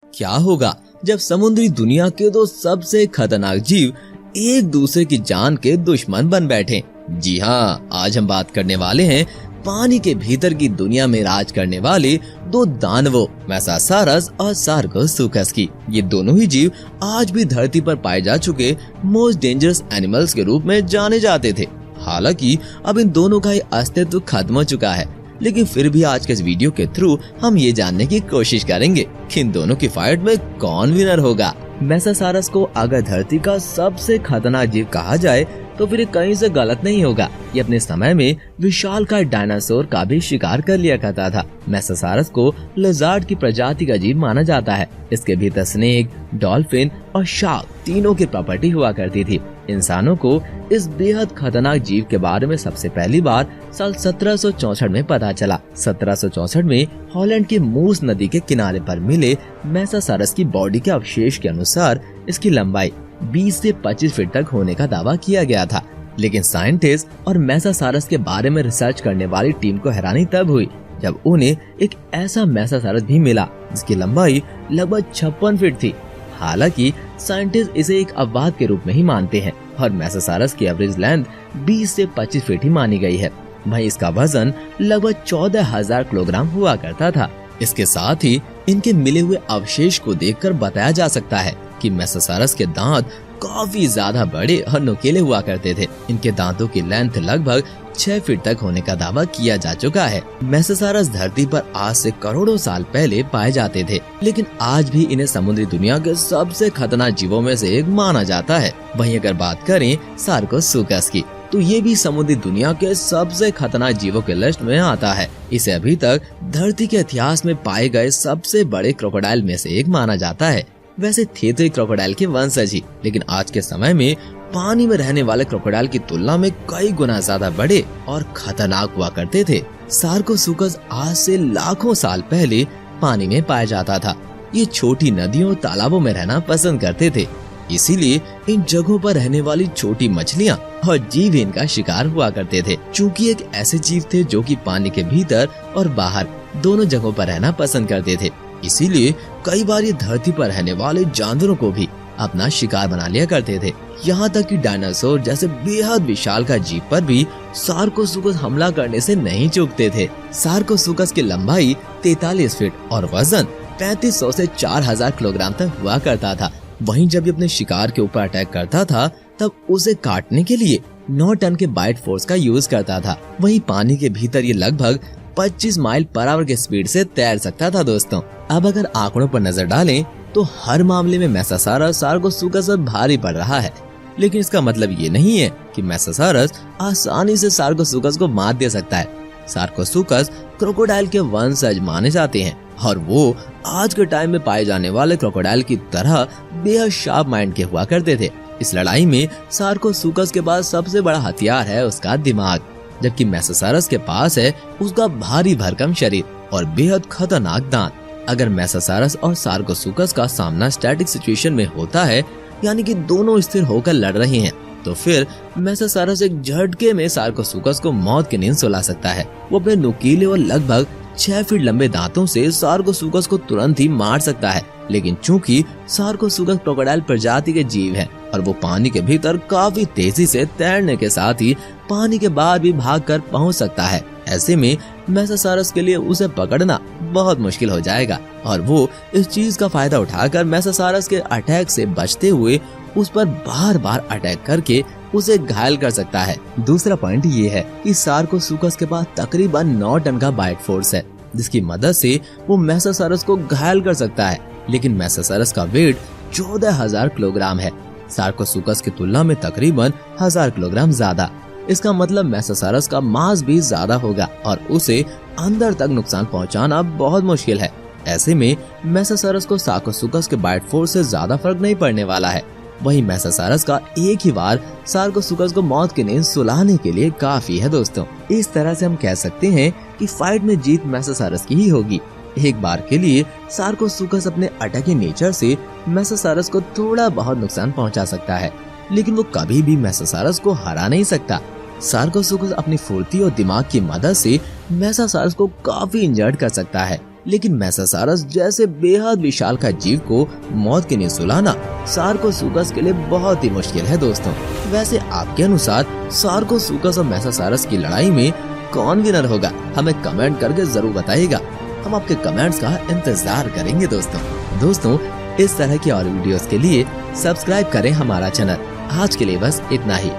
क्या होगा जब समुद्री दुनिया के दो सबसे खतरनाक जीव एक दूसरे की जान के दुश्मन बन बैठे? जी हाँ, आज हम बात करने वाले हैं पानी के भीतर की दुनिया में राज करने वाले दो दानवों मेसासारस और सार्कोसुकस की। ये दोनों ही जीव आज भी धरती पर पाए जा चुके मोस्ट डेंजरस एनिमल्स के रूप में जाने जाते थे। हालांकि अब इन दोनों का अस्तित्व खत्म हो चुका है, लेकिन फिर भी आज के इस वीडियो के थ्रू हम ये जानने की कोशिश करेंगे कि इन दोनों की फाइट में कौन विनर होगा। मेसासारस को अगर धरती का सबसे खतरनाक जीव कहा जाए तो फिर कहीं से गलत नहीं होगा। ये अपने समय में विशालकाय डायनासोर का भी शिकार कर लिया करता था। मेसासारस को लिज़ार्ड की प्रजाति का जीव माना जाता है। इसके भीतर स्नेक, डॉल्फिन और शार्क तीनों की प्रॉपर्टी हुआ करती थी। इंसानों को इस बेहद खतरनाक जीव के बारे में सबसे पहली बार साल 1764 में पता चला। 1764 में हॉलैंड की मूस नदी के किनारे पर मिले मेसासारस की बॉडी के अवशेष के अनुसार इसकी लंबाई 20 से 25 फीट तक होने का दावा किया गया था। लेकिन साइंटिस्ट और मेसासारस के बारे में रिसर्च करने वाली टीम को हैरानी तब हुई जब उन्हें एक ऐसा मेसासारस भी मिला जिसकी लंबाई लगभग 56 फीट थी। हालांकि साइंटिस्ट इसे एक अपवाद के रूप में ही मानते हैं और मेसासारस की एवरेज लेंथ 20 से 25 फीट ही मानी गई है। वहीं इसका वजन लगभग 14,000 किलोग्राम हुआ करता था। इसके साथ ही इनके मिले हुए अवशेष को देखकर बताया जा सकता है कि मेसासारस के दांत काफी ज्यादा बड़े और नुकीले हुआ करते थे। इनके दांतों की लेंथ लगभग 6 फीट तक होने का दावा किया जा चुका है। मेसासारस धरती पर आज से करोड़ों साल पहले पाए जाते थे, लेकिन आज भी इन्हें समुद्री दुनिया के सबसे खतरनाक जीवों में से एक माना जाता है। वहीं अगर बात करें सार्कोसुकस की, तो ये भी समुद्री दुनिया के सबसे खतरनाक जीवों के लिस्ट में आता है। इसे अभी तक धरती के इतिहास में पाए गए सबसे बड़े क्रोकोडाइल में से एक माना जाता है। वैसे थे तो क्रोकोडाइल के वंशज ही, लेकिन आज के समय में पानी में रहने वाले क्रोकोडाइल की तुलना में कई गुना ज्यादा बड़े और खतरनाक हुआ करते थे। सार्कोसुकस आज से लाखों साल पहले पानी में पाया जाता था। ये छोटी नदियों और तालाबों में रहना पसंद करते थे, इसीलिए इन जगहों पर रहने वाली छोटी मछलियां और जीव इनका शिकार हुआ करते थे। चूँकि एक ऐसे जीव थे जो कि पानी के भीतर और बाहर दोनों जगहों पर रहना पसंद करते थे, इसीलिए कई बार ये धरती पर रहने वाले जानवरों को भी अपना शिकार बना लिया करते थे। यहाँ तक कि डायनासोर जैसे बेहद विशाल का जीव पर भी सार्कोसुकस हमला करने से नहीं चूकते थे। सार्कोसुकस की लंबाई 43 फीट और वजन 3500 से 4000 किलोग्राम तक हुआ करता था। वहीं जब ये अपने शिकार के ऊपर अटैक करता था तब उसे काटने के लिए 9 टन के बाइट फोर्स का यूज करता था। वहीं पानी के भीतर ये लगभग 25 माइल पर आवर के स्पीड से तैर सकता था। दोस्तों, अब अगर आंकड़ों पर नजर डालें तो हर मामले में मेसासारस सार्कोसुकस पर भारी पड़ रहा है, लेकिन इसका मतलब ये नहीं है कि मेसासारस आसानी से सार्कोसुकस को मात दे सकता है। सार्कोसुकस क्रोकोडाइल के वंशज माने जाते हैं और वो आज के टाइम में पाए जाने वाले क्रोकोडाइल की तरह बेहद शार्प माइंड के हुआ करते थे। इस लड़ाई में सार्कोसुकस के पास सबसे बड़ा हथियार है उसका दिमाग, जबकि मेसासारस के पास है उसका भारी भरकम शरीर और बेहद खतरनाक दांत। अगर मेसासारस और सार्कोसुकस का सामना स्टैटिक सिचुएशन में होता है, यानी कि दोनों स्थिर होकर लड़ रहे हैं, तो फिर मेसासारस एक झटके में सार्कोसुकस को मौत की नींद सुला सकता है। वो अपने नुकीले और लगभग 6 फीट लंबे दांतों से सार्कोसुकस को तुरंत ही मार सकता है। लेकिन चूंकि सार्कोसुकस क्रोकोडाइल प्रजाति के जीव है और वो पानी के भीतर काफी तेजी से तैरने के साथ ही पानी के बाहर भी भागकर पहुंच सकता है, ऐसे में मेसासारस के लिए उसे पकड़ना बहुत मुश्किल हो जाएगा और वो इस चीज का फायदा उठाकर मेसासारस के अटैक से बचते हुए उस पर बार बार अटैक करके उसे घायल कर सकता है। दूसरा पॉइंट ये है कि सार्कोसुकस के पास तकरीबन 9 टन का बाइट फोर्स है, जिसकी मदद से वो मेसासारस को घायल कर सकता है। लेकिन मेसासारस का वेट 14,000 किलोग्राम है, सार्कोसुकस की तुलना में तकरीबन 1000 किलोग्राम ज्यादा। इसका मतलब मेसासारस का मास भी ज्यादा होगा और उसे अंदर तक नुकसान पहुंचाना बहुत मुश्किल है। ऐसे में मेसासारस को सार्कोसुकस के बाइट फोर्स से ज्यादा फर्क नहीं पड़ने वाला है। वहीं मेसासारस का एक ही बार सार्कोसुकस को मौत की नींद सुलाने के लिए काफी है। दोस्तों, इस तरह से हम कह सकते हैं कि फाइट में जीत मेसासारस की ही होगी। एक बार के लिए सार्कोसुकस अपने अटैकी नेचर से मेसासारस को थोड़ा बहुत नुकसान पहुंचा सकता है, लेकिन वो कभी भी मेसासारस को हरा नहीं सकता। सार्कोसुकस अपनी फुर्ती और दिमाग की मदद से मेसासारस को काफी इंजर्ड कर सकता है। लेकिन मेसासारस जैसे बेहद विशालकाय जीव को मौत के नींद सुलाना सार्कोसुकस के लिए बहुत ही मुश्किल है दोस्तों। वैसे आपके अनुसार सार्कोसुकस और मेसासारस की लड़ाई में कौन विनर होगा, हमें कमेंट करके जरूर बताइएगा। हम आपके कमेंट्स का इंतजार करेंगे दोस्तों। इस तरह की और वीडियोस के लिए सब्सक्राइब करें हमारा चैनल। आज के लिए बस इतना ही।